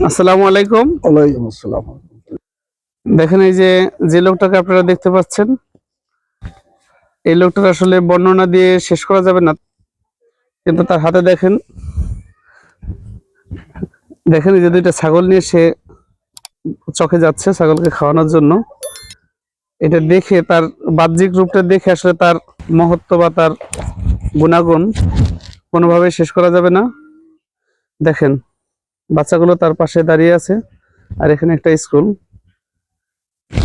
আসসালামু আলাইকুম। ওয়ালাইকুম আসসালাম। দেখেন এই যে লোকটাকে আপনারা দেখতে পাচ্ছেন, এই লোকটার আসলে বর্ণনা দিয়ে শেষ করা যাবে না, কিন্তু তার হাতে দেখেন এই যে দুইটা ছাগল নিয়ে সে চকে যাচ্ছে ছাগলকে খাওয়ানোর জন্য। এটা দেখে তার বাহ্যিক রূপটা দেখে আসলে তার মহত্ব বা তার গুণাগুণ কোনোভাবে শেষ করা যাবে না। দেখেন বাচ্চাগুলো তার পাশে দাঁড়িয়ে আছে, আর এখানে একটা স্কুল,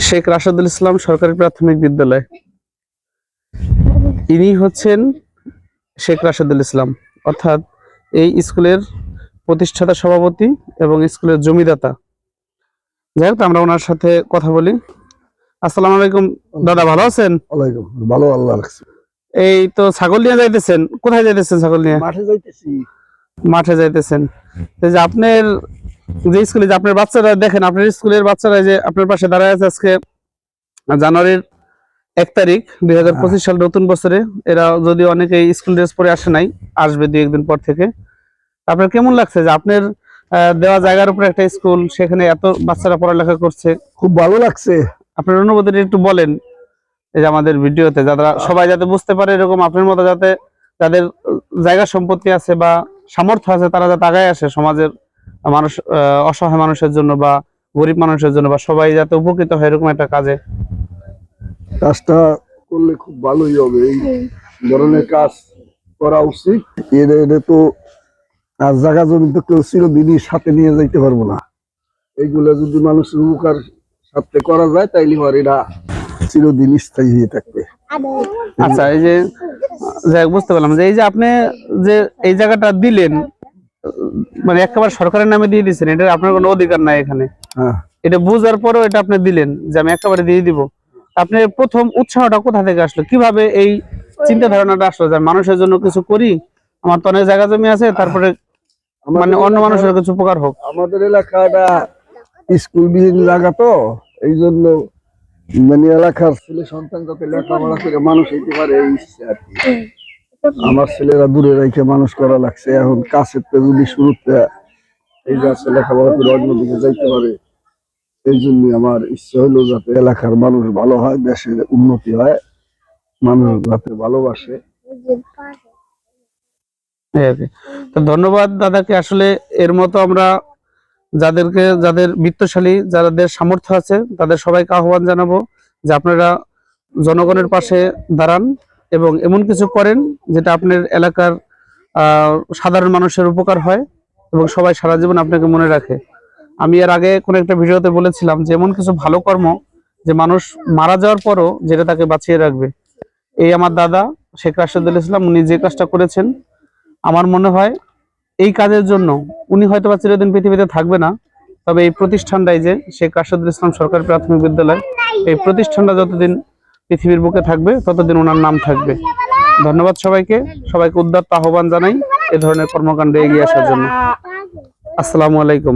শেখ রাশেদুল ইসলাম সরকারি প্রাথমিক বিদ্যালয়। ইনি হচ্ছেন শেখ রাশেদুল ইসলাম, অর্থাৎ এই স্কুলের প্রতিষ্ঠাতা সভাপতি এবং স্কুলের জমিদাতা। যাই হোক, আমরা ওনার সাথে কথা বলি। আসসালামু আলাইকুম দাদা, ভালো আছেন? ওয়ালাইকুম, ভালো, আল্লাহ রাখছে। এই তো ছাগল নিয়ে যাইতেছেন, কোথায় যাইতেছেন ছাগল নিয়ে? মাঠে যাইতেছি। মাঠে যাইতেছেন। এই যে আপনার যে স্কুলে যে আপনার বাচ্চারা, দেখেন আপনার স্কুলের বাচ্চারা যে আপনার পাশে দাঁড়ায় আছে, আজকে জানুয়ারির 1 তারিখ 2025 সাল, নতুন বছরে। এরা যদি অনেকে স্কুল ড্রেস পরে আসে নাই, আসবে 2-1 দিন পর থেকে। আপনার কেমন লাগছে যে আপনার দেওয়া জায়গার উপরে একটা স্কুল, সেখানে এত বাচ্চারা পড়ালেখা করছে? খুব ভালো লাগছে। আপনার অনুভূতিটা একটু বলেন, এই যে আমাদের ভিডিওতে যারা সবাই যাতে বুঝতে পারে, এরকম আপনার মতো যাতে যাদের জায়গা সম্পত্তি আছে বা সামর্থ্য আছে, তারা যাতে আগায় আসে সমাজের মানুষ, অসহায় মানুষের জন্য বা গরিব মানুষের জন্য, বা সবাই যাতে উপকৃত হয় এরকম একটা কাজে। কাজটা করলে খুব ভালোই হবে। এই ধরনের কাজ করা উচিত। এটা তো আর জায়গা জমি তো কেউ চিরদিনই সাথে নিয়ে যাইতে পারবো না। এইগুলা যদি মানুষের উপকার সাথে করা যায়, তাইলে এটা চিরদিন স্থায়ী হয়ে থাকবে। আচ্ছা, এই যে যাই বুঝতে পারলাম যে এই যে আপনি যে এই জায়গাটা দিলেন, মানে একেবারে সরকারের নামে দিয়ে দিচ্ছেন, এটা আপনার কোনো অধিকার নাই এখানে। এটা বুঝার পরেও এটা আপনি দিলেন যে আমি একেবারে দিয়ে দিব। আপনার প্রথম উৎসাহটা কোথা থেকে আসলো? কিভাবে এই চিন্তা ধারণাটা আসলো যে মানুষের জন্য কিছু করি, আমার তো অনেক জায়গা জমি আছে, তারপরে মানে অন্য মানুষের কিছু উপকার হোক। আমাদের এলাকাটা স্কুল বিহীন জায়গা, তো এই জন্য মানে এলাকার ছেলে সন্তান যাতে লেখাপড়া করে মানুষ হইতে পারে, এই ইচ্ছে আর কি। আমার ছেলেরা দূরে রেখে মানুষ করা লাগছে, এখন কাছের যদি শুরুতে এই যাচ্ছে লেখাপড়া করে অন্যদিকে যাইতে পারে। এই জন্য আমার ইচ্ছে হলো যাতে এলাকার মানুষ ভালো হয়, দেশের উন্নতি হয়, মানুষ যাতে ভালোবাসে। তো ধন্যবাদ দাদাকে। আসলে এর মতো আমরা যাদের বিত্তশালী, যাদের সামর্থ্য আছে, তাদের সবাইকে আহ্বান জানাবো যে আপনারা জনগণের পাশে দাঁড়ান এবং এমন কিছু করেন যেটা আপনার এলাকার সাধারণ মানুষের উপকার হয় এবং সবাই সারা জীবন আপনাকে মনে রাখে। আমি এর আগে কোন একটা ভিডিওতে বলেছিলাম যে এমন কিছু ভালো কর্ম যে মানুষ মারা যাওয়ার পরও যেটা তাকে বাঁচিয়ে রাখবে। এই আমার দাদা শেখ রাশেদুল ইসলাম, উনি যে কাজটা করেছেন, আমার মনে হয় এই কাজের জন্য উনি হয়তো বা চিরদিন পৃথিবীতে থাকবে না, তবে এই প্রতিষ্ঠানটাই যে শেখ রাশেদুল ইসলাম সরকারি প্রাথমিক বিদ্যালয়, এই প্রতিষ্ঠানটা যতদিন পৃথিবীর বুকে থাকবে ততদিন ওনার নাম থাকবে। ধন্যবাদ সবাইকে উদাত্ত আহ্বান জানাই এ ধরনের কর্মকাণ্ডে এগিয়ে আসার জন্য। আসসালামু আলাইকুম।